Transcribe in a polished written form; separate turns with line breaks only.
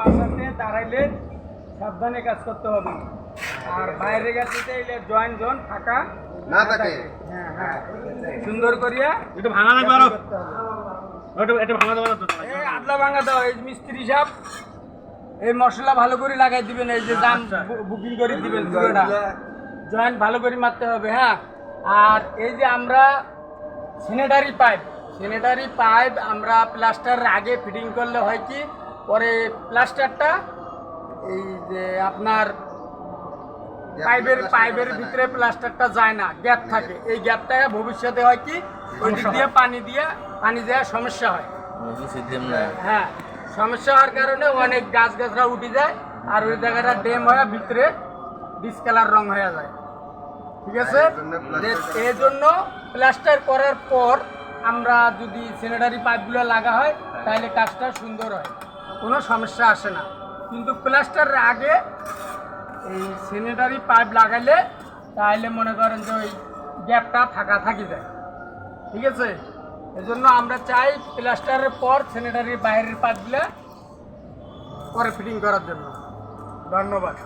মাথাতে দাঁড়াইলে সাবধানে কাজ করতে হবে, আর বাইরে গেছে এলে জয়েন্ট জোন ফাঁকা
না থাকে।
হ্যাঁ হ্যাঁ, সুন্দর করিয়া
একটু ভাঙা লাগবে আরো,
করতে হবে।
একটু ভাঙা দেবো না তো।
এই আদলা ভাঙা দাও, এই মিস্ত্রি সাহেব এই মশলা ভালো করে লাগাই দিবেন, এই যে দাম বুকিং করে দিবেন পুরোটা জয়েন্ট ভালো করে মারতে হবে। হ্যাঁ, আর এই যে আমরা স্যানিটারি পাইপ আমরা প্লাস্টারের আগে ফিটিং করলে হয় কি, পরে প্লাস্টারটা এই যে আপনার পাইপের ভিতরে প্লাস্টারটা যায় না, গ্যাপ থাকে, এই গ্যাপটা ভবিষ্যতে হয় কি ওই দিক দিয়ে পানি দেওয়ার সমস্যা হয়। হ্যাঁ, সমস্যা হওয়ার কারণে অনেক গাছরা উঠে যায়, আর ওই জায়গাটা ড্যাম হয়ে ভিতরে ডিসকালার রং হয়ে যায়। ঠিক আছে, এই জন্য প্লাস্টার করার পর আমরা যদি স্যানিটারি পাইপগুলো লাগা হয় তাহলে কাজটা সুন্দর হয়, কোনো সমস্যা আসে না। কিন্তু প্লাস্টারের আগে এই স্যানিটারি পাইপ লাগাইলে তাহলে মনে করেন যে ওই গ্যাপটা ফাঁকা থাকি যায়। ঠিক আছে, এজন্য আমরা চাই প্লাস্টারের পর স্যানিটারি বাইরের পাইপগুলো পরে ফিটিং করার জন্য। ধন্যবাদ।